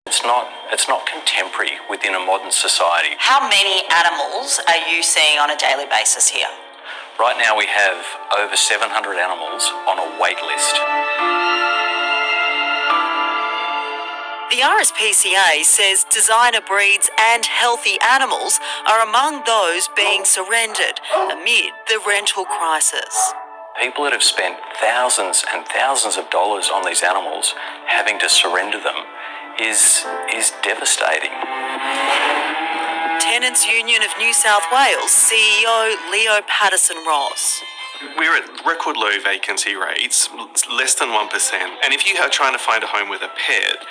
It's not contemporary within a modern society. How many animals are you seeing on a daily basis here? Right now we have over 700 animals on a wait list. The RSPCA says designer breeds and healthy animals are among those being surrendered amid the rental crisis. People that have spent thousands and thousands of dollars on these animals, having to surrender them is devastating. Tenants Union of New South Wales CEO Leo Patterson-Ross. We're at record low vacancy rates, less than 1%. And if you are trying to find a home with a pet,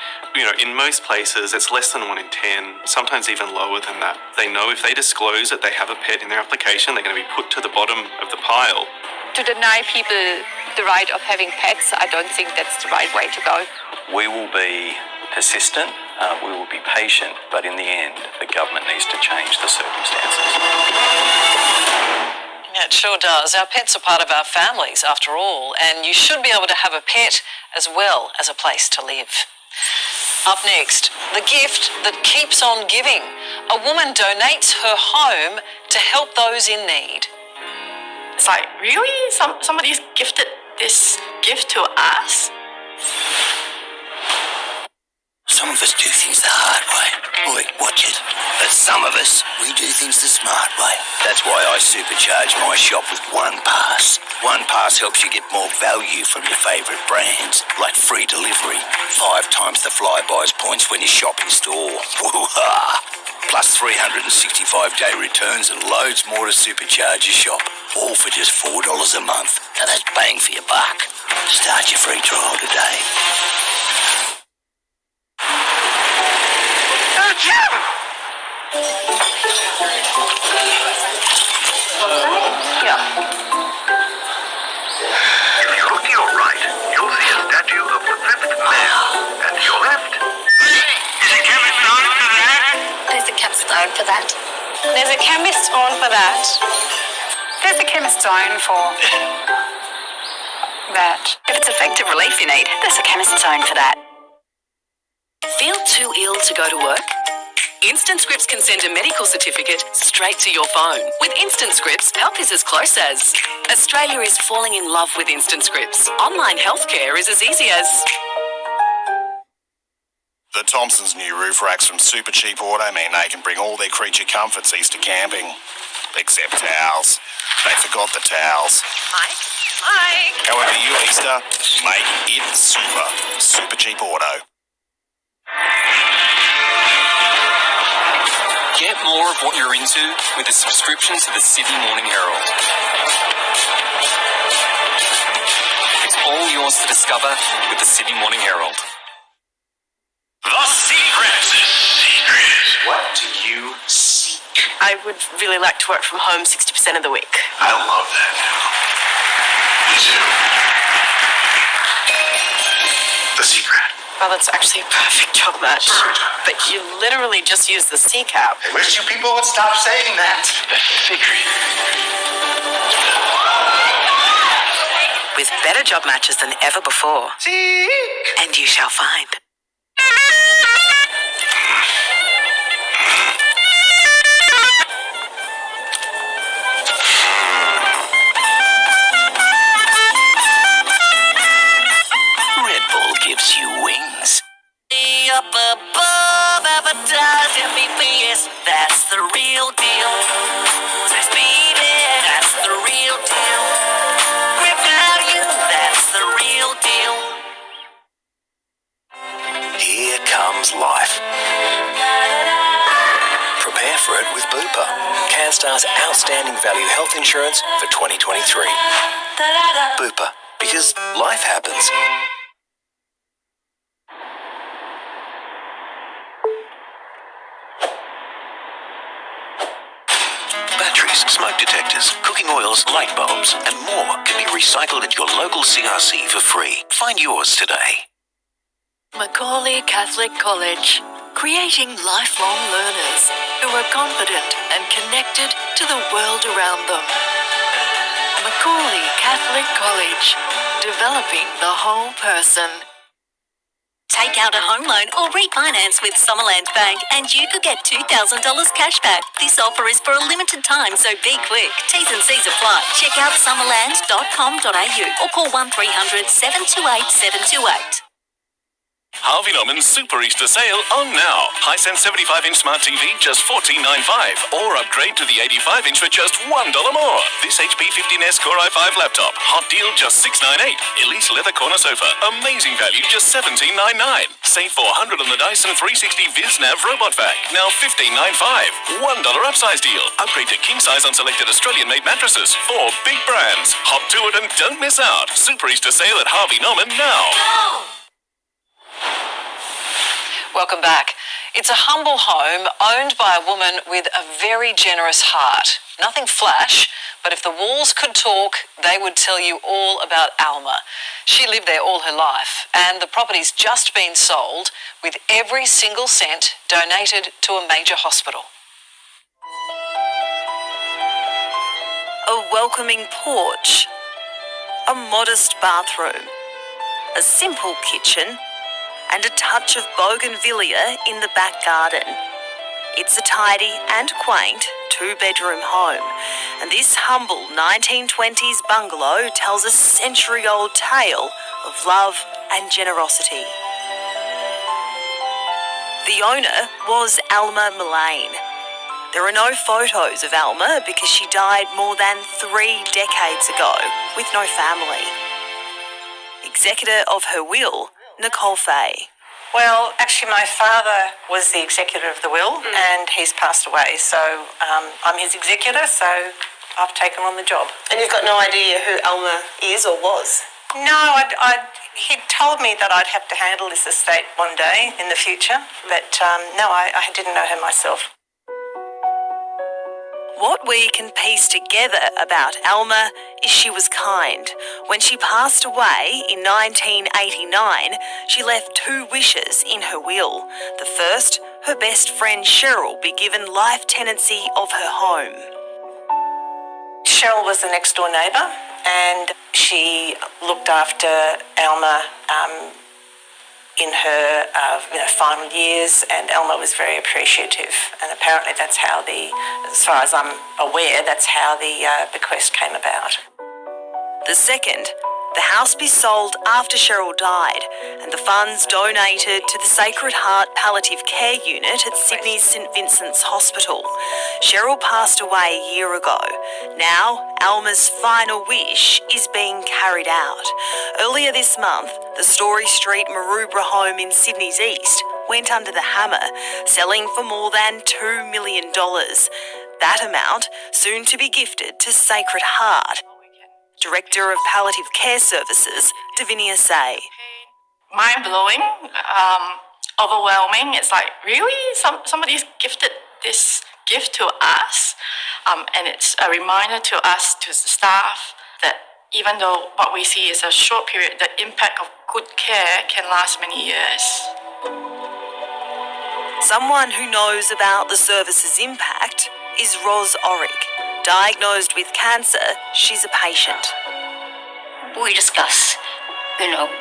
in most places it's less than 1 in 10, sometimes even lower than that. They know if they disclose that they have a pet in their application, they're going to be put to the bottom of the pile. To deny people the right of having pets, I don't think that's the right way to go. We will be persistent, we will be patient, but in the end, the government needs to change the circumstances. Yeah, it sure does. Our pets are part of our families, after all, and you should be able to have a pet as well as a place to live. Up next, the gift that keeps on giving. A woman donates her home to help those in need. It's like, really? Somebody's gifted this gift to us? Some of us do things the hard way. Oi, watch it. But some of us, we do things the smart way. That's why I supercharge my shop with One Pass. One Pass helps you get more value from your favourite brands, like free delivery, 5 times the Flybuys points when you shop in store. Woo-ha! Plus 365-day returns and loads more to supercharge your shop. All for just $4 a month. Now that's bang for your buck. Start your free trial today. Yeah. If you look to your right, you'll see a statue of the 5th Mayor. And to your left... Is a chemist on for that? There's a capstone for that. There's a chemist on for that. There's a chemist's own for that. If it's effective relief you need, there's a chemist's own for that. Feel too ill to go to work? Instant Scripts can send a medical certificate straight to your phone. With Instant Scripts, help is as close as. Australia is falling in love with Instant Scripts. Online healthcare is as easy as. The Thompsons' new roof racks from Super Cheap Auto mean they can bring all their creature comforts Easter camping. Except towels. They forgot the towels. Mike. However, you Easter, make it super. Super Cheap Auto. Get more of what you're into with a subscription to the Sydney Morning Herald. It's all yours to discover with the Sydney Morning Herald. The secret. What do you seek? I would really like to work from home 60% of the week. I love that. Me too. The secret. Well, it's actually a perfect job match. But you literally just use the CCAP. I wish you people would stop saying that. The secret. With better job matches than ever before. Seek. And you shall find. Red Bull gives you wings. Up above, advertise MBPS. That's the real deal. Speedy, that's the real deal. Grip value, that's the real deal. Here comes life. Prepare for it with Bupa, CanStar's outstanding value health insurance for 2023. Bupa, because life happens. Batteries, smoke detectors, cooking oils, light bulbs, and more can be recycled at your local CRC for free. Find yours today. Macaulay Catholic College, creating lifelong learners who are confident and connected to the world around them. Macaulay Catholic College, developing the whole person. Take out a home loan or refinance with Summerland Bank and you could get $2,000 cash back. This offer is for a limited time, so be quick. T's and C's apply. Check out summerland.com.au or call 1300 728 728. Harvey Norman's Super Easter Sale on now. Hisense 75-inch smart TV just $14.95, or upgrade to the 85-inch for just $1 more. This HP 15S Core i5 laptop, hot deal just $698. Elise leather corner sofa, amazing value just $17.99. Save $400 on the Dyson 360 VizNav robot vac, now $15.95. $1 upsize deal. Upgrade to king size on selected Australian-made mattresses. 4 big brands. Hop to it and don't miss out. Super Easter Sale at Harvey Norman now. Welcome back. It's a humble home owned by a woman with a very generous heart. Nothing flash, but if the walls could talk, they would tell you all about Alma. She lived there all her life, and the property's just been sold with every single cent donated to a major hospital. A welcoming porch, a modest bathroom, a simple kitchen, and a touch of bougainvillea in the back garden. It's a tidy and quaint two-bedroom home, and this humble 1920s bungalow tells a century-old tale of love and generosity. The owner was Alma Mullane. There are no photos of Alma because she died more than 3 decades ago with no family. Executor of her will, Nicole Fay. Well, actually my father was the executor of the will and he's passed away, so I'm his executor, so I've taken on the job. And you've got no idea who Alma is or was? No, he'd told me that I'd have to handle this estate one day in the future, but no, I didn't know her myself. What we can piece together about Alma is she was kind. When she passed away in 1989, she left 2 wishes in her will. The first, her best friend Cheryl be given life tenancy of her home. Cheryl was the next door neighbour and she looked after Alma in her final years, and Alma was very appreciative, and apparently that's how as far as I'm aware, that's how the bequest came about. The second, the house be sold after Cheryl died and the funds donated to the Sacred Heart Palliative Care Unit at Sydney's St Vincent's Hospital. Cheryl passed away a year ago. Now, Alma's final wish is being carried out. Earlier this month, the Story Street Maroubra home in Sydney's East went under the hammer, selling for more than $2 million. That amount soon to be gifted to Sacred Heart. Director of Palliative Care Services, Davinia Say. Mind-blowing, overwhelming. It's like, really? Somebody's gifted this gift to us? And it's a reminder to us, to the staff, that even though what we see is a short period, the impact of good care can last many years. Someone who knows about the service's impact is Ros Orick. Diagnosed with cancer, she's a patient. We discuss,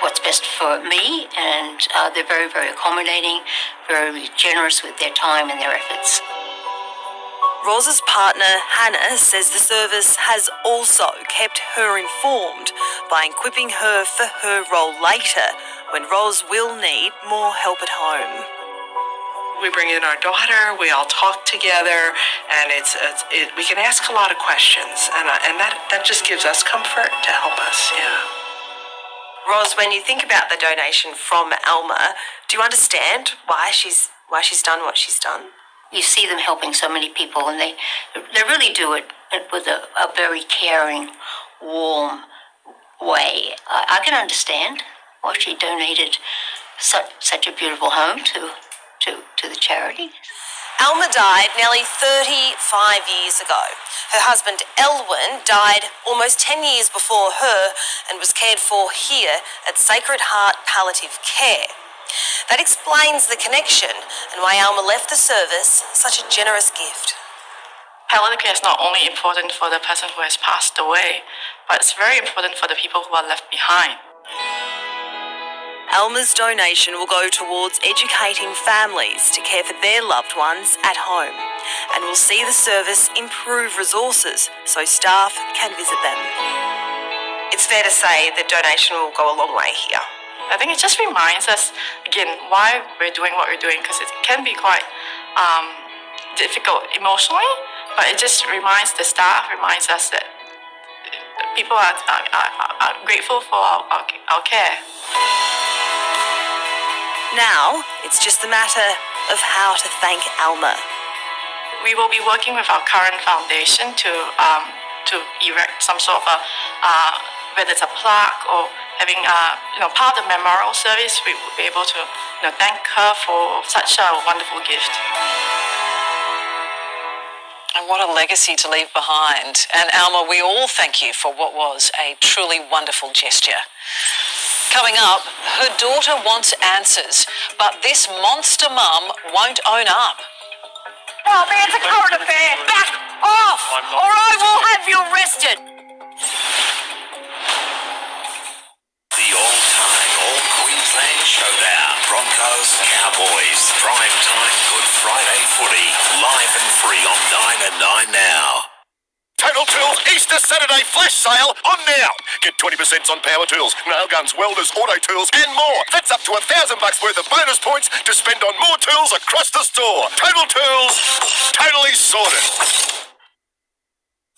what's best for me, and they're very, very accommodating, very generous with their time and their efforts. Ros's partner, Hannah, says the service has also kept her informed by equipping her for her role later when Ros will need more help at home. We bring in our daughter, we all talk together, and we can ask a lot of questions, and that just gives us comfort to help us, yeah. Ros, when you think about the donation from Alma, do you understand why she's done what she's done? You see them helping so many people, and they really do it with a very caring, warm way. I can understand why she donated such a beautiful home to the charity. Alma died nearly 35 years ago. Her husband Elwyn died almost 10 years before her and was cared for here at Sacred Heart Palliative Care. That explains the connection and why Alma left the service such a generous gift. Palliative care is not only important for the person who has passed away, but it's very important for the people who are left behind. Alma's donation will go towards educating families to care for their loved ones at home, and will see the service improve resources so staff can visit them. It's fair to say the donation will go a long way here. I think it just reminds us, again, why we're doing what we're doing, because it can be quite difficult emotionally, but it just reminds the staff, reminds us that people are grateful for our care. Now, it's just a matter of how to thank Alma. We will be working with our current foundation to erect some sort of whether it's a plaque or having part of the memorial service. We will be able to thank her for such a wonderful gift. And what a legacy to leave behind. And Alma, we all thank you for what was a truly wonderful gesture. Coming up, her daughter wants answers, but this monster mum won't own up. Well, it's a current affair. Back off, or I will have you arrested. The all-time All-Queensland Showdown. Broncos, Cowboys, prime time Good Friday footy. Live and free on 9 and 9 now. Total Tools Easter Saturday flash sale on now. Get 20% on power tools, nail guns, welders, auto tools and more. That's up to $1,000 worth of bonus points to spend on more tools across the store. Total Tools, totally sorted.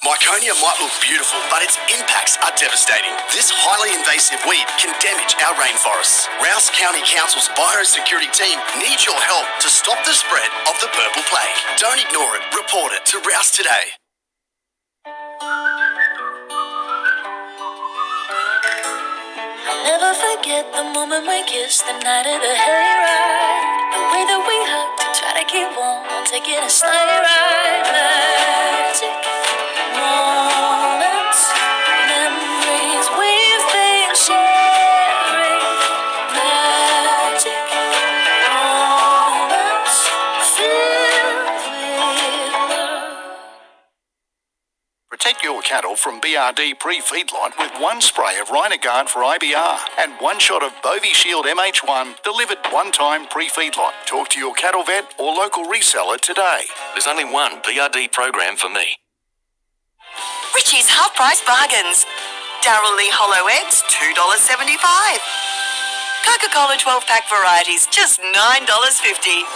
Myconia might look beautiful, but its impacts are devastating. This highly invasive weed can damage our rainforests. Rouse County Council's biosecurity team needs your help to stop the spread of the purple plague. Don't ignore it. Report it to Rouse today. I'll never forget the moment we kissed the night of the hayride. The way that we hugged to try to keep warm while taking a sleigh ride. Magic moments, memories we've been sharing. Magic moments filled with love. Protect your cattle from BRD pre-feedlot with one spray of Rhinogard for IBR and one shot of Bovishield MH1 delivered one time pre-feedlot. Talk to your cattle vet or local reseller today. There's only one BRD program for me. Richie's Half Price Bargains. Darryl Lee Hollow Eggs, $2.75. Coca-Cola 12-pack varieties, just $9.50.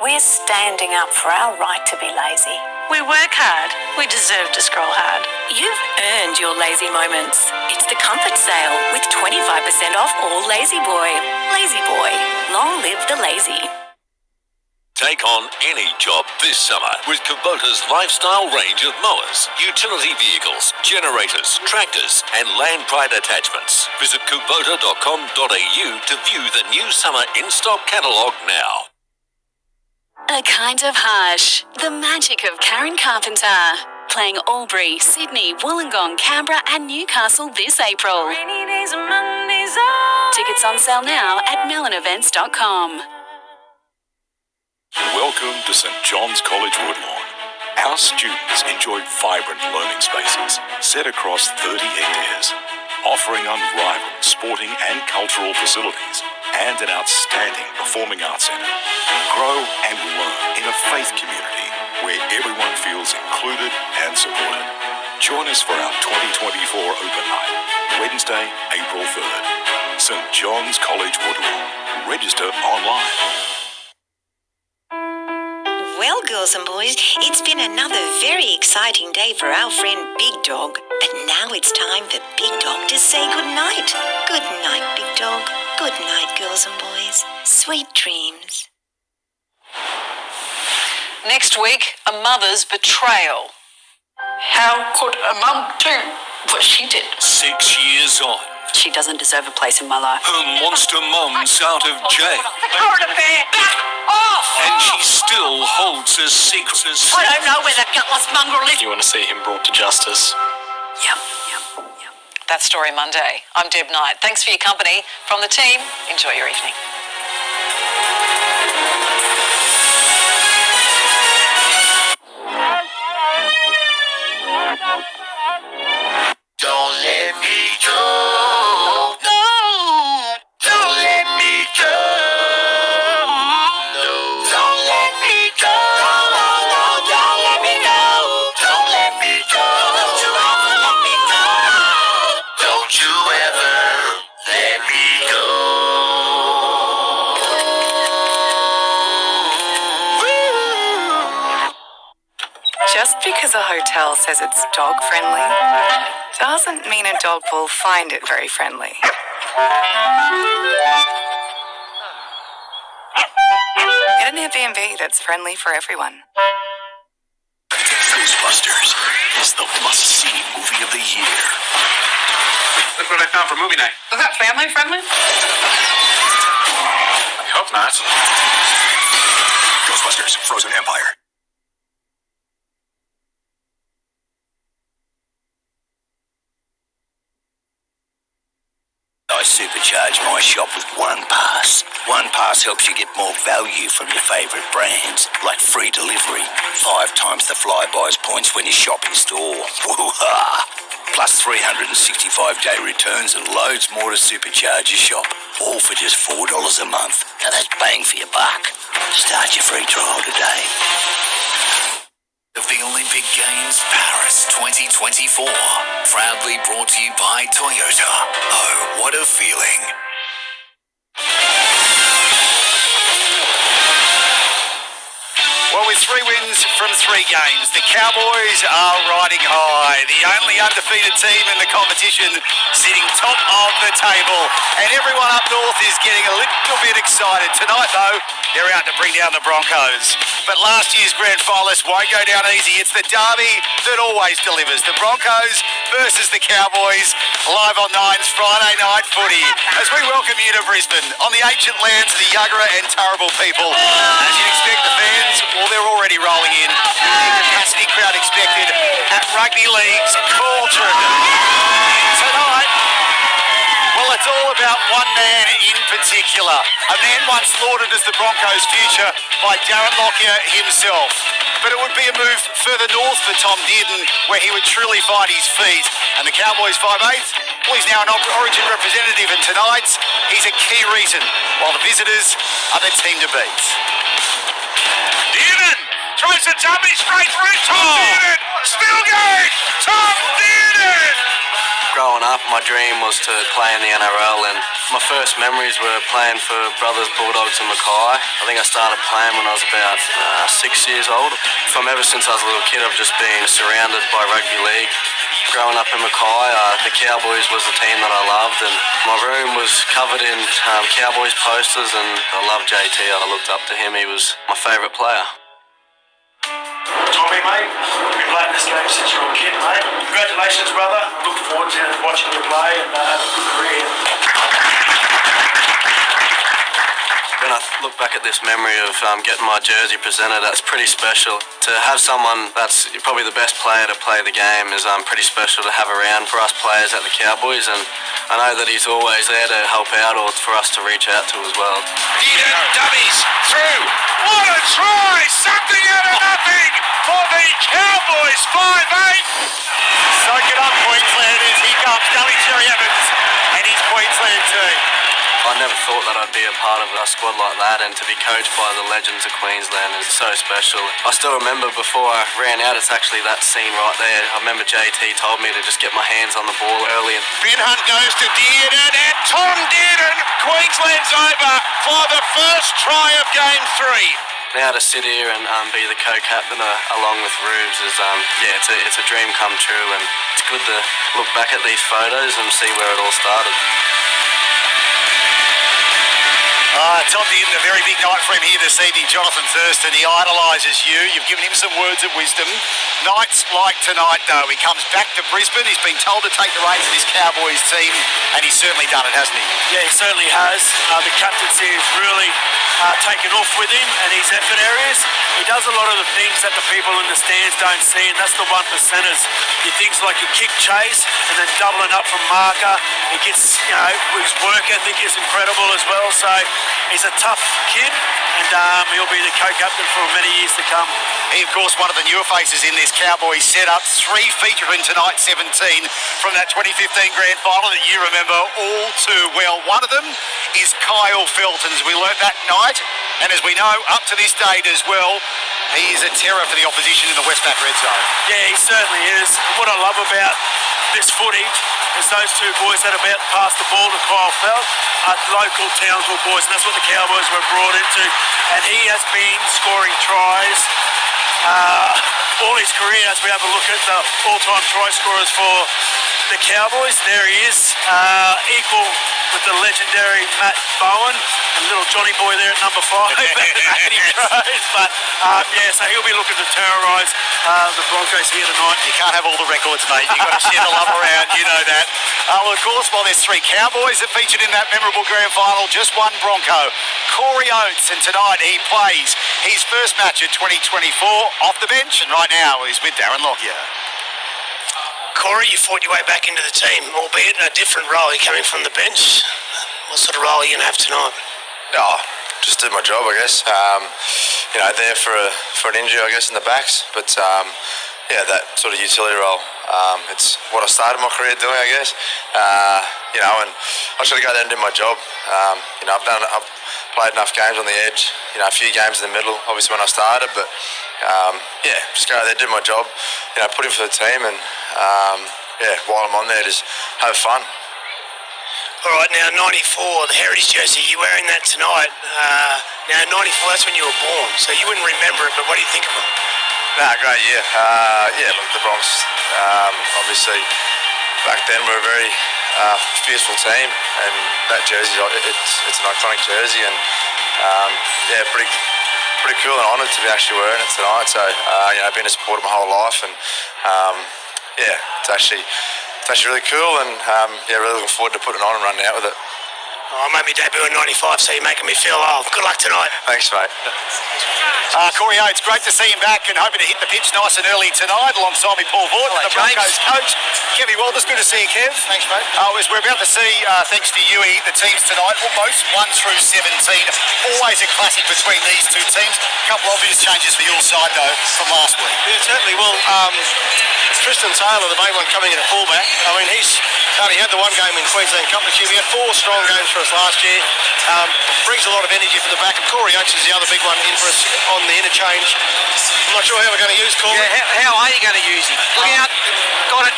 We're standing up for our right to be lazy. We work hard. We deserve to scroll hard. You've earned your lazy moments. It's the comfort sale with 25% off all Lazy Boy. Lazy Boy, long live the lazy. Take on any job this summer with Kubota's lifestyle range of mowers, utility vehicles, generators, tractors and land pride attachments. Visit kubota.com.au to view the new summer in-stock catalogue now. A Kind of Harsh, the magic of Karen Carpenter. Playing Albury, Sydney, Wollongong, Canberra and Newcastle this April. Rainy days and Mondays are... Tickets on sale now at melonevents.com. Welcome to St John's College Woodlawn. Our students enjoy vibrant learning spaces set across 30 hectares, offering unrivaled sporting and cultural facilities and an outstanding performing arts centre. Grow and learn in a faith community where everyone feels included and supported. Join us for our 2024 Open Night, Wednesday, April 3rd. St John's College Woodlawn. Register online. Well, girls and boys, it's been another very exciting day for our friend Big Dog. But now it's time for Big Dog to say good night. Good night, Big Dog. Good night, girls and boys. Sweet dreams. Next week, a mother's betrayal. How could a mum do what she did? 6 years on. She doesn't deserve a place in my life. Her monster mum's out of jail. The current affair. Back off! And she still holds a secret. I don't know where the gutless mongrel is. You want to see him brought to justice? Yep. That story Monday. I'm Deb Knight. Thanks for your company. From the team, enjoy your evening. because a hotel says it's dog friendly doesn't mean a dog will find it very friendly. Get an Airbnb that's friendly for everyone. Ghostbusters is the must-see movie of the year. Look what I found for movie night. Was that family friendly? I hope not. Ghostbusters Frozen Empire. I supercharge my shop with One Pass. One Pass helps you get more value from your favourite brands, like free delivery, 5 times the Flybuys points when you shop in store. Woo-ha! Plus 365-day returns and loads more to supercharge your shop, all for just $4 a month. Now that's bang for your buck. Start your free trial today. Of the Olympic Games Paris 2024. Proudly brought to you by Toyota. Oh, what a feeling. Well, with 3 wins from 3 games, the Cowboys are riding high. The only undefeated team in the competition, sitting top of the table. And everyone up north is getting a little bit excited. Tonight, though, they're out to bring down the Broncos. But last year's grand finalists won't go down easy. It's the derby that always delivers. The Broncos versus the Cowboys, live on Nine's Friday Night Footy. As we welcome you to Brisbane, on the ancient lands of the Yuggera and Turrbal people. As you'd expect, the fans, well, they're already rolling in. Capacity crowd expected at Rugby League's Cauldron. Tonight, well, it's all about one man in particular. A man once lauded as the Broncos' future by Darren Lockyer himself. But it would be a move further north for Tom Dearden, where he would truly find his feet. And the Cowboys 5'8", well, he's now an Origin representative, and tonight he's a key reason, while the visitors are the team to beat. Dearden throws a dummy straight through. Tom Dearden still going. Tom Dearden. Growing up, my dream was to play in the NRL, and my first memories were playing for Brothers Bulldogs in Mackay. I think I started playing when I was about 6 years old. Ever since I was a little kid, I've just been surrounded by rugby league. Growing up in Mackay, the Cowboys was the team that I loved, and my room was covered in Cowboys posters, and I loved JT. I looked up to him. He was my favourite player. Tommy, mate, you've been playing this game since you were a kid, mate. Congratulations, brother. Look forward to watching you play and have a good career. When I look back at this memory of getting my jersey presented, that's pretty special. To have someone that's probably the best player to play the game is pretty special to have around for us players at the Cowboys, and I know that he's always there to help out or for us to reach out to as well. Dearden dummies through. What a try! Something out of nothing for the Cowboys 5'8". Soak it up, Queenslanders. Here comes Gully Cherry Evans and his Queensland team. I never thought that I'd be a part of a squad like that, and to be coached by the legends of Queensland is so special. I still remember before I ran out, it's actually that scene right there. I remember JT told me to just get my hands on the ball early. Ben Hunt goes to Dearden, and Tom Dearden, Queensland's over for the first try of Game 3. Now to sit here and be the co-captain along with Rubes is, it's a dream come true, and it's good to look back at these photos and see where it all started. Tom Dearden, a very big night for him here this evening. Jonathan Thurston, he idolises you. You've given him some words of wisdom. Nights like tonight, though, he comes back to Brisbane. He's been told to take the reins of this Cowboys team, and he's certainly done it, hasn't he? Yeah, he certainly has. The captaincy has really taken off with him and his effort areas. He does a lot of the things that the people in the stands don't see, and that's the 1%ers. Your things like your kick chase and then doubling up from marker. He gets, his work ethic is incredible as well. So he's a tough kid, and he'll be the co-captain for many years to come. He, of course, one of the newer faces in this Cowboys setup. 3 featuring tonight, 17 from that 2015 grand final that you remember all too well. One of them is Kyle Feltons. We learnt that night, and as we know, up to this date as well, he is a terror for the opposition in the Westpac red zone. Yeah, he certainly is. And what I love about this footage is those two boys that are about to pass the ball to Kyle Felt are local Townsville boys, and that's what the Cowboys were brought into. And he has been scoring tries all his career as we have a look at the all-time try scorers for the Cowboys. There he is, equal with the legendary Matt Bowen and little Johnny Boy there at number 5. But so he'll be looking to terrorise the Broncos here tonight. You can't have all the records, mate. You've got to share the love around, you know that. Well, of course, while there's 3 Cowboys that featured in that memorable grand final, just one Bronco, Corey Oates, and tonight he plays his first match of 2024 off the bench, and right now he's with Darren Lockyer. Corey, you fought your way back into the team, albeit in a different role. You're coming from the bench. What sort of role are you going to have tonight? Oh, just did my job, I guess. There for an injury, I guess, in the backs. But that sort of utility role. It's what I started my career doing, I guess. And I should have got there and did my job. I've played enough games on the edge. A few games in the middle, obviously when I started, but just go out there, did my job. Put in for the team, and while I'm on there, just have fun. All right, now 94, the Heritage jersey, you're wearing that tonight. Now 94, that's when you were born, so you wouldn't remember it, but what do you think of them? Great year. Look, the Bronx, obviously, back then were a very fierceful team, and that jersey, it's an iconic jersey, and pretty cool and honoured to be actually wearing it tonight. So, I've been a supporter my whole life, and it's actually really cool, and really looking forward to putting it on and running out with it. I made me debut in 95, so you're making me feel old. Good luck tonight. Thanks, mate. Corey Oates, great to see him back and hoping to hit the pitch nice and early tonight alongside me, Paul Vaught, the Broncos coach. Kevin Walters, good to see you, Kev. Thanks, mate. As we're about to see, thanks to Yui, the teams tonight, both 1 through 17. Always a classic between these two teams. A couple obvious changes for your side, though, from last week. Yeah, certainly. Well, Tristan Taylor, the main one, coming in at fullback. I mean, he's only had the one game in Queensland Cup this year. We had 4 strong games for us last year. Brings a lot of energy from the back. And Corey Oates is the other big one in for us on the interchange. I'm not sure how we're going to use Corey. Yeah, how are you going to use him? Look out. Got it.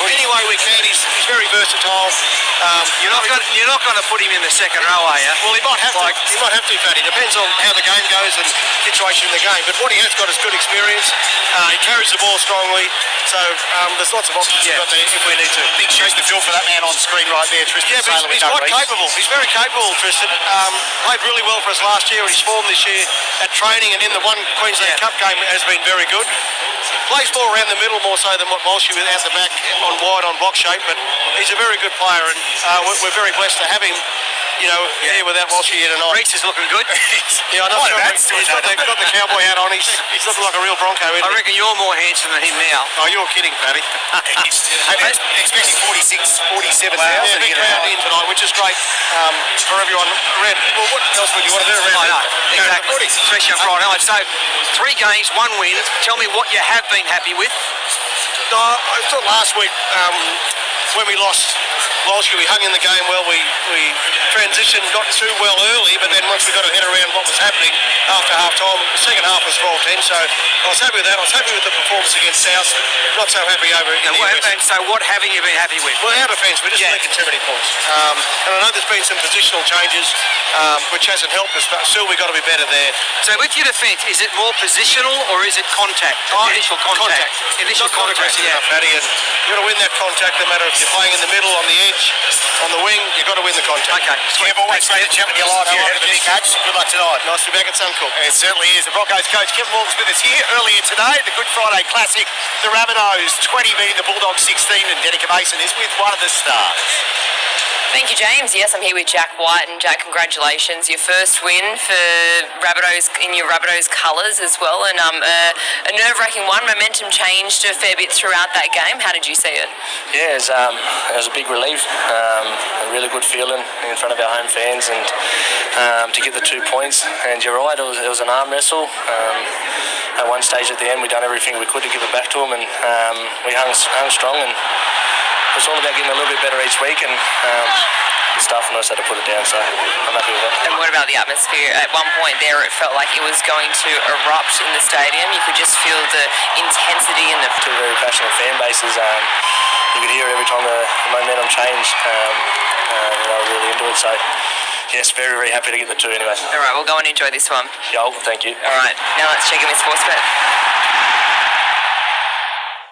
Any way we can. He's very versatile. You're not going to put him in the second row, are you? Well, he might have to. He might have to, Paddy. Depends on how the game goes and situation in the game. But what he has got is good experience. He carries the ball strongly. So there's lots of options we've got there if we need to. Big shoes to fill for that man on screen right there, Tristan. Yeah, but he's quite capable. He's very capable, Tristan. Played really well for us last year, and his form this year at training and in the one Queensland Cup game has been very good. Plays more around the middle more so than what Walshy with out the back on wide on block shape, but he's a very good player, and we're very blessed to have him. Here without Walshy here tonight. Reese is looking good. I'm not sure. He's got the cowboy hat on. He's looking like a real Bronco. I reckon you're more handsome than him now. Oh, you're kidding, Paddy. Expecting 47,000. Yeah, big crowd in tonight, which is great for everyone around. Well, what else would you want to do around? I know, exactly. Especially on Friday night. So, 3 games, 1 win. Tell me what you have been happy with. No, I thought last week when we lost Walshy, we hung in the game well. We transitioned not too well early, but then once we got our head around what was happening after half-time, the second half was 12-10, so I was happy with that. I was happy with the performance against South, not so happy over in the West. And so what haven't you been happy with? Well, our defence, we're just making too many points. And I know there's been some positional changes, which hasn't helped us, but still we've got to be better there. So with your defence, is it more positional or is it contact? Initial contact. Initial contact, enough, Paddy, and you've got to win that contact no matter if you're playing in the middle, on the edge, on the wing, you've got to win the contact. Okay. Kev, always great to chat with you live here ahead of the big match. Good luck tonight. Nice to be back at Suncorp. It certainly is. The Broncos coach Kevin Walters with us here earlier today. The Good Friday Classic. The Rabbitohs 20 beating the Bulldogs 16, and Denica Mason is with one of the stars. Thank you, James. Yes, I'm here with Jack White, and Jack, congratulations. Your first win for Rabbitohs in your Rabbitohs colours as well, and a nerve-wracking one. Momentum changed a fair bit throughout that game. How did you see it? Yeah, it was a big relief, a really good feeling in front of our home fans, and to get the 2 points. And you're right, it was an arm wrestle. At one stage at the end, we done everything we could to give it back to them, and we hung strong. And it's all about getting a little bit better each week, and the staff knows how to put it down, so I'm happy with it. And what about the atmosphere? At one point there, it felt like it was going to erupt in the stadium. You could just feel the intensity and the... 2 very passionate fan bases. You could hear every time the momentum changed. They were really into it, so Yes, very, very happy to get the 2 anyway. All right, we'll go and enjoy this one. Yeah, thank you. All right, now let's check in with Sportsbet.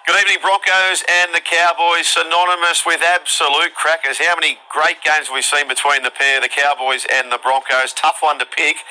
Good evening, Broncos and the Cowboys, synonymous with absolute crackers. How many great games have we seen between the pair, the Cowboys and the Broncos? Tough one to pick.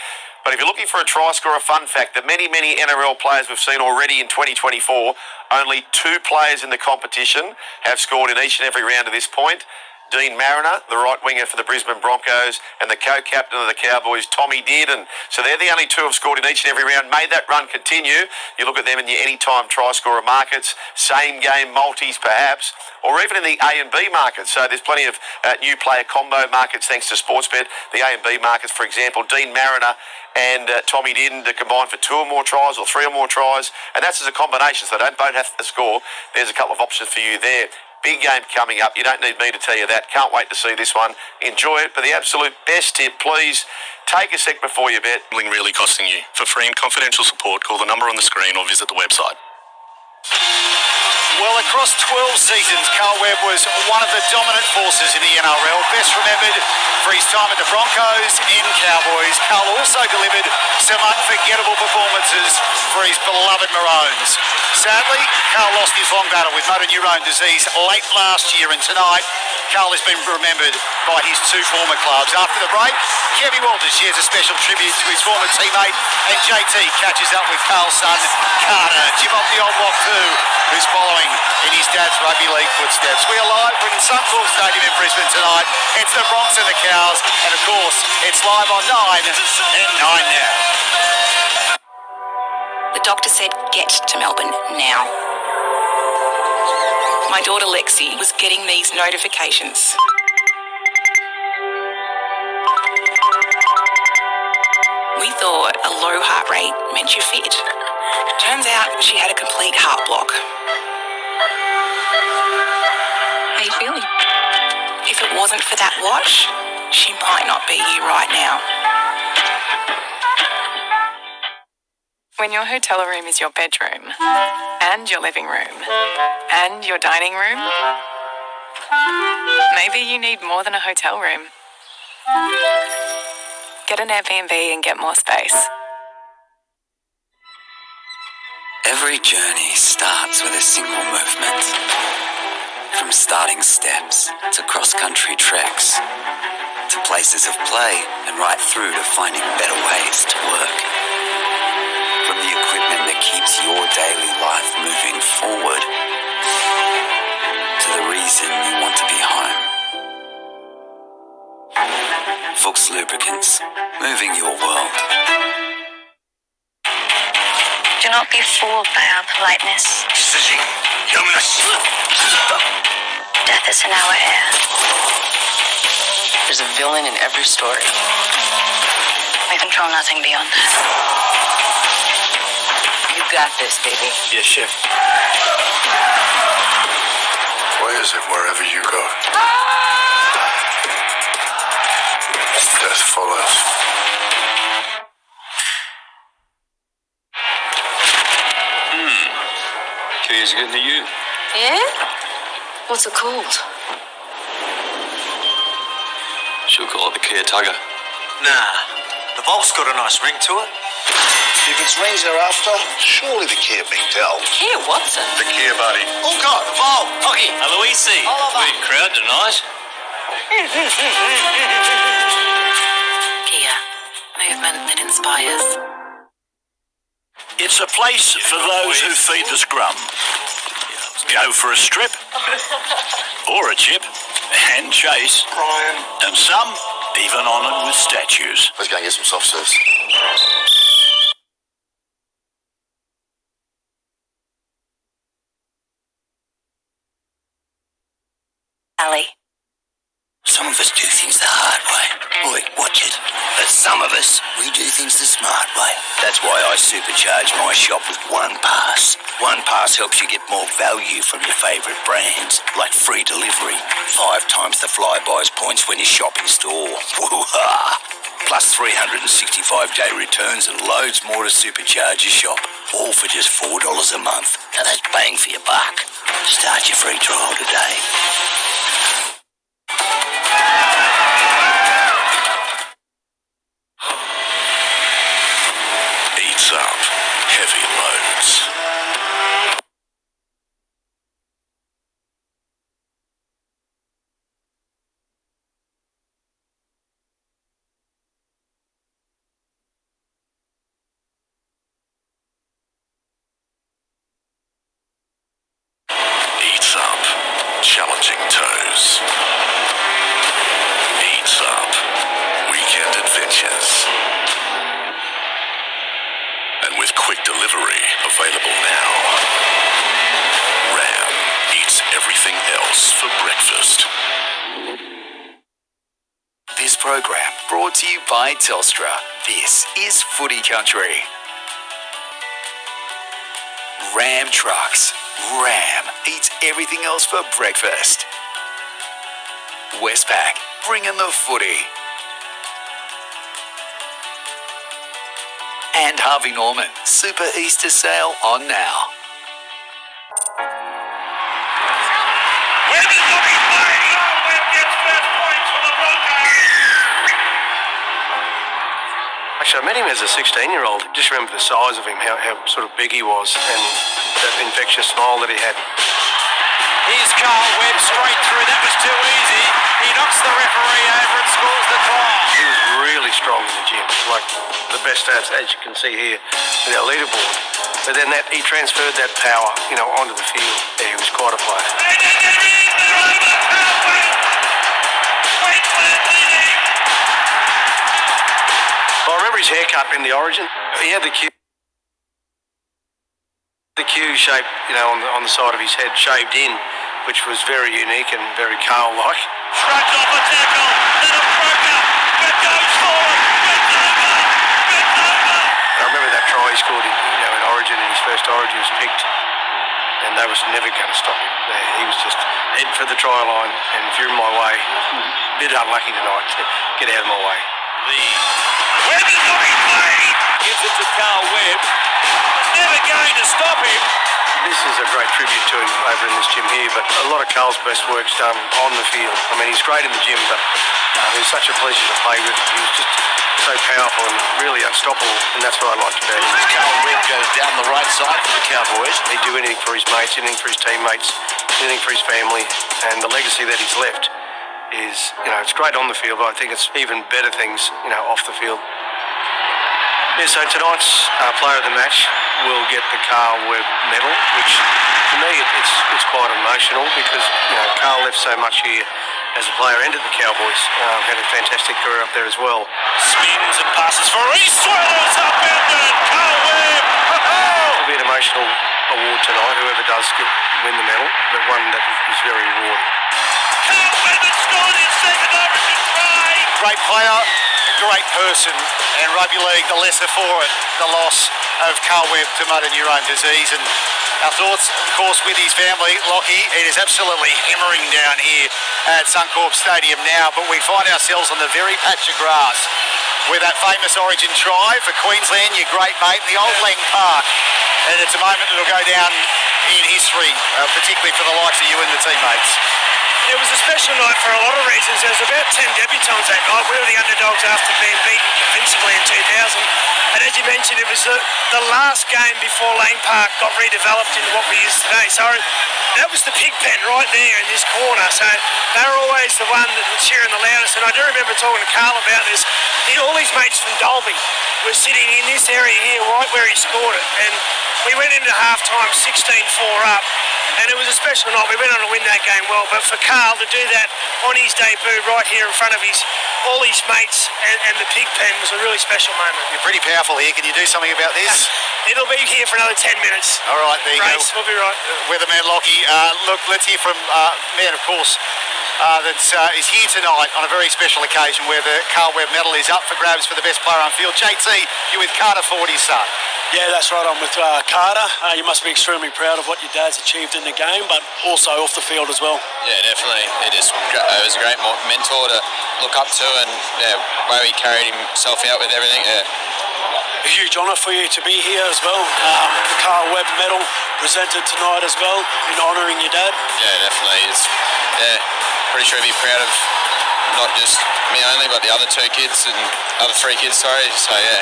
But if you're looking for a try scorer, fun fact, the many NRL players we've seen already in 2024, only 2 players in the competition have scored in each and every round to this point. Dean Mariner, the right winger for the Brisbane Broncos, and the co-captain of the Cowboys, Tommy Dearden. So they're the only 2 who have scored in each and every round. May that run continue. You look at them in your anytime try scorer markets, same game multis perhaps, or even in the A and B markets. So there's plenty of new player combo markets thanks to Sportsbet. The A and B markets, for example, Dean Mariner and Tommy Dearden to combine for 2 or more tries or 3 or more tries, and that's as a combination, so they don't both have to score. There's a couple of options for you there. Big game coming up. You don't need me to tell you that. Can't wait to see this one. Enjoy it. But the absolute best tip, please take a sec before you bet. Really costing you. For free and confidential support, call the number on the screen or visit the website. Well, across 12 seasons, Carl Webb was one of the dominant forces in the NRL. Best remembered for his time at the Broncos and Cowboys. Carl also delivered some unforgettable performances for his beloved Maroons. Sadly, Carl lost his long battle with motor neurone disease late last year, and tonight, Carl has been remembered by his 2 former clubs. After the break, Kevin Walters shares a special tribute to his former teammate, and JT catches up with Carl's son, Carter, Jim off the old block too, who's following in his dad's rugby league footsteps. We are live from Suncorp Stadium in Brisbane tonight. It's the Bronx and the Cows, and of course, it's live on 9 and 9 now. The doctor said, get to Melbourne now. My daughter Lexi was getting these notifications. We thought a low heart rate meant you're fit. Turns out she had a complete heart block. How you feeling? If it wasn't for that watch, she might not be here right now. When your hotel room is your bedroom, and your living room, and your dining room, maybe you need more than a hotel room. Get an Airbnb and get more space. Every journey starts with a single movement. From starting steps to cross-country treks, to places of play and right through to finding better ways to work. From the equipment that keeps your daily life moving forward to the reason you want to be home. Fuchs Lubricants, moving your world. Do not be fooled by our politeness. Death is in our air. There's a villain in every story. We control nothing beyond that. You got this, baby. Yes, chef. Why is it wherever you go, death follows? Keys getting to you. Yeah? What's it called? She'll call it the Kia Tugger. Nah, the Volt's got a nice ring to it. If it's rings they're after, surely the Kia Big Del. Kia Watson? The Kia Buddy. Oh God, the Volt. Foggy, Aloisi. Big crowd tonight. Kia, movement that inspires. It's a place for those who feed the scrum. Go for a strip, or a chip, and chase. And some even honoured with statues. Let's go and get some soft serves. Ali. Some of us do things the hard way. Oi, watch it. But some of us, we do things the smart way. That's why I supercharge my shop with One Pass. One Pass helps you get more value from your favourite brands, like free delivery, 5 times the Flybuys points when you shop in store. Woo-ha! Plus 365-day returns and loads more to supercharge your shop, all for just $4 a month. Now that's bang for your buck. Start your free trial today. news. Eats Up. Weekend adventures. And with quick delivery available now, Ram eats everything else for breakfast. This program brought to you by Telstra. This is Footy Country. Ram Trucks. Ram eats everything else for breakfast. Westpac, bringing the footy. And Harvey Norman, Super Easter Sale on now. Actually, I met him as a 16-year-old. Just remember the size of him, how sort of big he was, and that infectious smile that he had. Here's Carl Webb straight through. That was too easy. He knocks the referee over and scores the try. He was really strong in the gym, like the best as you can see here with our leaderboard. But then he transferred that power, onto the field. Yeah, he was quite a player. I remember his haircut in the Origin. He had the Q shape, on the side of his head shaved in, which was very unique and very Carl-like. Shrugs off a tackle, then a broker, but goes forward, gets over. I remember that try he scored in Origin, in his first Origin was picked, and they was never going to stop him. He was just heading for the try line, and if you're in my way, a bit unlucky tonight, so get out of my way. Webb is not in play. Gives it to Carl Webb. Never going to stop him. This is a great tribute to him over in this gym here, but a lot of Carl's best work's done on the field. I mean, he's great in the gym, but it was such a pleasure to play with. He was just so powerful and really unstoppable, and that's what I liked about him. Carl Webb goes down the right side for the Cowboys. He'd do anything for his mates, anything for his teammates, anything for his family, and the legacy that he's left is, it's great on the field, but I think it's even better things, off the field. Yeah, so tonight's player of the match will get the Carl Webb medal, which to me it's quite emotional because Carl left so much here as a player and at the Cowboys. Had a fantastic career up there as well. Spins and passes for East Swallows upended. Carl Webb. It'll be an emotional award tonight, whoever does win the medal, but one that is very rewarding. Carl Webb has scored his second Origin try. Great player, great person, and rugby league the lesser for it, the loss of Carl Webb to motor neurone disease. And our thoughts, of course, with his family. Lockie, it is absolutely hammering down here at Suncorp Stadium now, but we find ourselves on the very patch of grass where that famous Origin try for Queensland, your great mate, the old Lang Park. And it's a moment that'll go down in history, particularly for the likes of you and the teammates. It was a special night for a lot of reasons. There was about 10 debutants that night. We were the underdogs after being beaten convincingly in 2000. And as you mentioned, it was the last game before Lang Park got redeveloped into what we use today. So that was the pig pen right there in this corner. So they were always the one that was cheering the loudest. And I do remember talking to Carl about this. All his mates from Dolby were sitting in this area here right where he scored it. And we went into half-time 16-4 up. And it was a special night. We went on to win that game well, but for Carl to do that on his debut right here in front of all his mates and the pig pen was a really special moment. You're pretty powerful here. Can you do something about this? It'll be here for another 10 minutes. All right, there you Grace, go. We'll be right. Weatherman Lockie. Look, let's hear from man, of course, that is here tonight on a very special occasion where the Carl Webb medal is up for grabs for the best player on field. JT, you're with Carter Fordy's son. Yeah, that's right. I'm with Carter. You must be extremely proud of what your dad's achieved in the game, but also off the field as well. Yeah, definitely. It was a great mentor to look up to, and the way he carried himself out with everything. Yeah. A huge honour for you to be here as well. The Carl Webb medal presented tonight as well in honouring your dad. Yeah, definitely. Pretty sure he'd be proud of not just me only, but the other three kids. So yeah,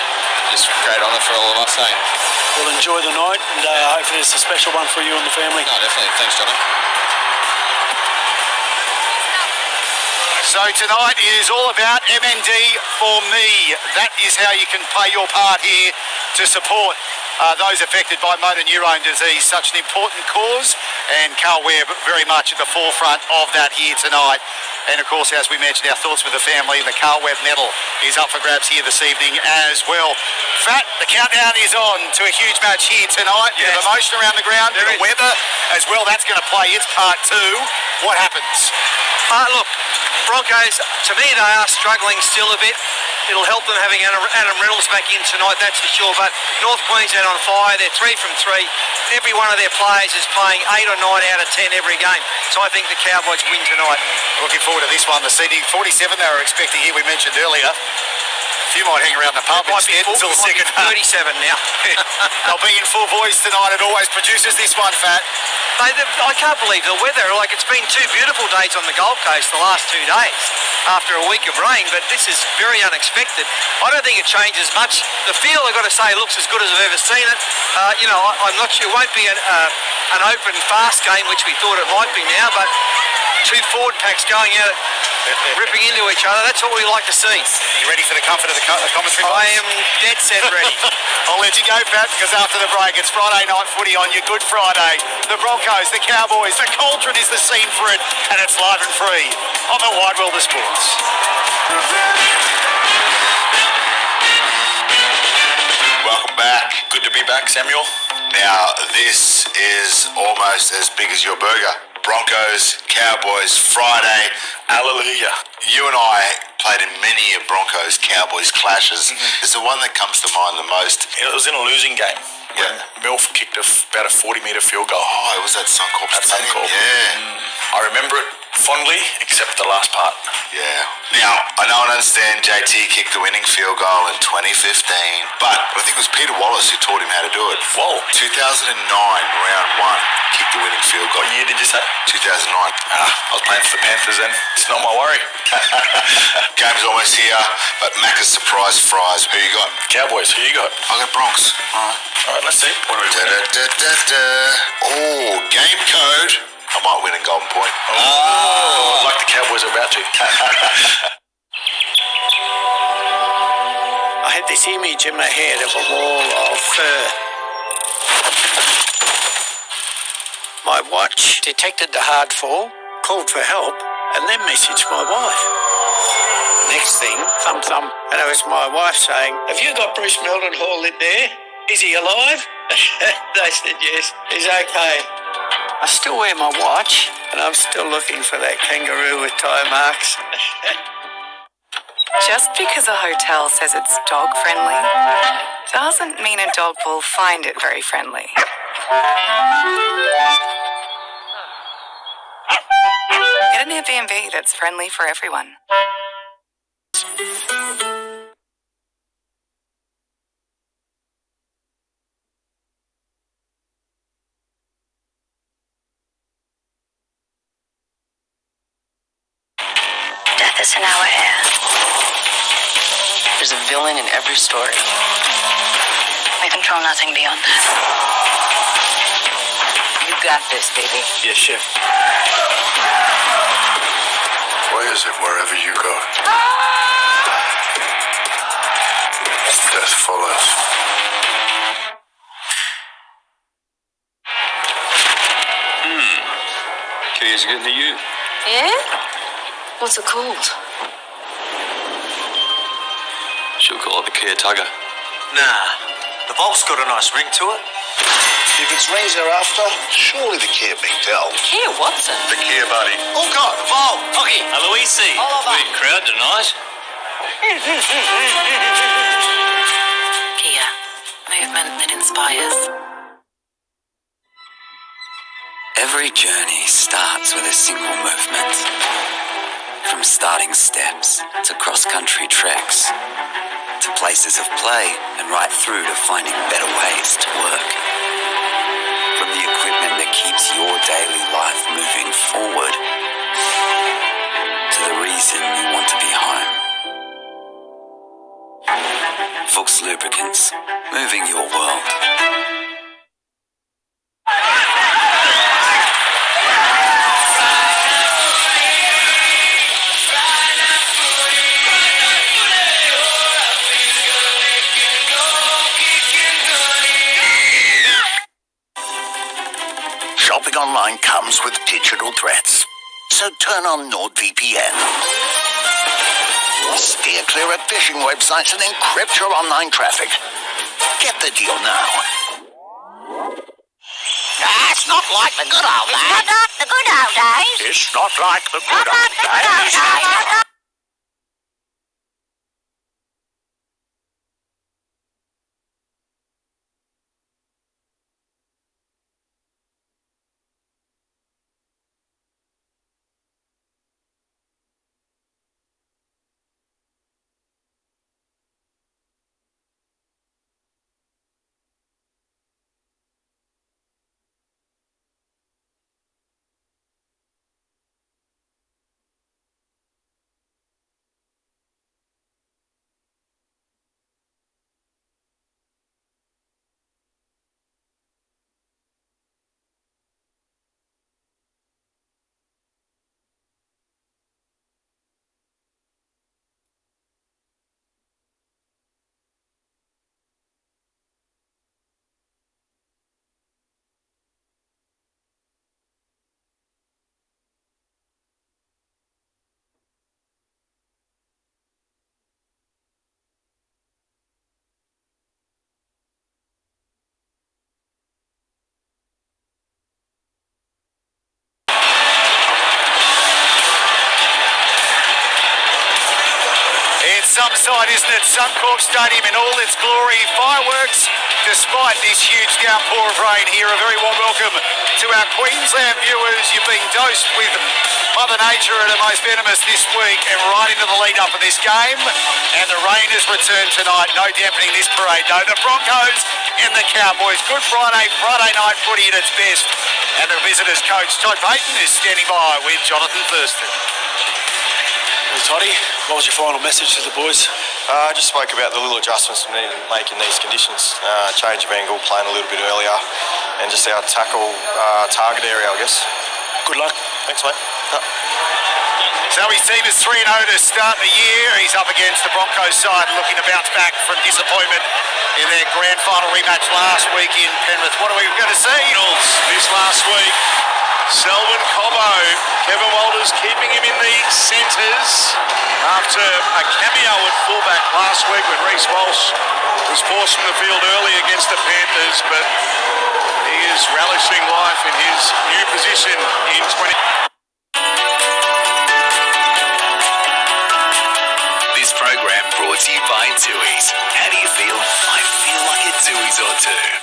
just great honour for all of us. Well, enjoy the night, and hopefully it's a special one for you and the family. No, definitely. Thanks, Johnny. So tonight it is all about MND for me. That is how you can play your part here to support those affected by motor neurone disease, such an important cause, and Carl Webb very much at the forefront of that here tonight. And of course, as we mentioned, our thoughts with the family. The Carl Webb medal is up for grabs here this evening as well. Fat, the countdown is on to a huge match here tonight. Bit of emotion around the ground, bit of weather as well. That's going to play its part too. What happens? Look, Broncos, to me, they are struggling still a bit. It'll help them having Adam Reynolds back in tonight, that's for sure. But North Queensland on fire. They're 3 from 3. Every one of their players is playing 8 or 9 out of 10 every game. So I think the Cowboys win tonight. Looking forward to this one. The seeding 47 they were expecting here, we mentioned earlier. A few might hang around the pub instead until the second half. 37 now. They'll be in full voice tonight. It always produces this one, Fat. I can't believe the weather. Like, it's been 2 beautiful days on the Gold Coast the last 2 days after a week of rain, but this is very unexpected. I don't think it changes much. The field, I've got to say, looks as good as I've ever seen it. I'm not sure. It won't be an open, fast game, which we thought it might be now, but 2 forward packs going out, ripping into each other. That's what we like to see. You ready for the comfort of the commentary box? I am dead set ready. I'll let you go, Pat, because after the break, it's Friday night footy on your Good Friday. The Broncos, the Cowboys, the Cauldron is the scene for it, and it's live and free on the wide world of sports. Welcome back. Good to be back, Samuel. Now, this is almost as big as your burger. Broncos, Cowboys, Friday, hallelujah. You and I played in many of Broncos, Cowboys clashes. Is the one that comes to mind the most? It was in a losing game. Yeah. Milf kicked about a 40-metre field goal. Oh, it was at Suncorp Stadium. Suncorp. Yeah. I remember it fondly, except the last part. Yeah. Now, I know and understand JT kicked the winning field goal in 2015, but I think it was Peter Wallace who taught him how to do it. Whoa. 2009, round 1, kicked the winning field goal. What year did you say? 2009. I was playing for the Panthers then. It's not my worry. Game's almost here, but Macca's surprise fries. Who you got? Cowboys. Who you got? I got Bronx. All right, let's see. What are we winning? Oh, game code. I might win in Golden Point. Oh, like the Cowboys are about to. I had this image in my head of a wall of fur. My watch detected the hard fall, called for help, and then messaged my wife. Next thing, thump thump, and it was my wife saying, "Have you got Bruce Milton Hall in there? Is he alive?" They said yes, he's okay. I still wear my watch, and I'm still looking for that kangaroo with tire marks. Just because a hotel says it's dog friendly doesn't mean a dog will find it very friendly. Get an Airbnb that's friendly for everyone. Death is in our air. There's a villain in every story. We control nothing beyond that. You got this, baby. Yes, Chef. Why is it wherever you go, death follows? Keys getting to you. Yeah? What's it called? She'll call it the Kia Tugger. Nah, the Volt's got a nice ring to it. If it's rings they're after, surely the Kia Big Dell. Kia Watson. The Kia Buddy. Oh, God, the Volt. Hockey, Aloisi. Big crowd tonight. Kia. Movement that inspires. Every journey starts with a single movement. From starting steps to cross-country treks to places of play and right through to finding better ways to work. From the equipment that keeps your daily life moving forward to the reason you want to be home. Fuchs Lubricants, moving your world. online comes with digital threats. So turn on NordVPN. Steer clear of phishing websites and encrypt your online traffic. Get the deal now. It's not like the good old days. It's not like the good old days. It's not like the good old days. It's some sight, isn't it? Suncorp Stadium in all its glory. Fireworks, despite this huge downpour of rain here. A very warm welcome to our Queensland viewers. You've been dosed with Mother Nature at her most venomous this week and right into the lead up of this game. And the rain has returned tonight. No dampening this parade, though. The Broncos and the Cowboys. Good Friday night footy at its best. And the visitors' coach, Todd Payton, is standing by with Jonathan Thurston. Toddy, what was your final message to the boys? I just spoke about the little adjustments we need to make in these conditions. Change of angle, playing a little bit earlier, and just our tackle target area, I guess. Good luck. Thanks, mate. So his team is 3-0 to start the year. He's up against the Broncos side looking to bounce back from disappointment in their grand final rematch last week in Penrith. What are we going to see? This last week, Selwyn Cobbo, Kevin Walters keeping him in the centres after a cameo at fullback last week when Reece Walsh was forced from the field early against the Panthers, but he is relishing life in his new position in 20. This program brought to you by Tooheys. How do you feel? I feel like a Tooheys or two.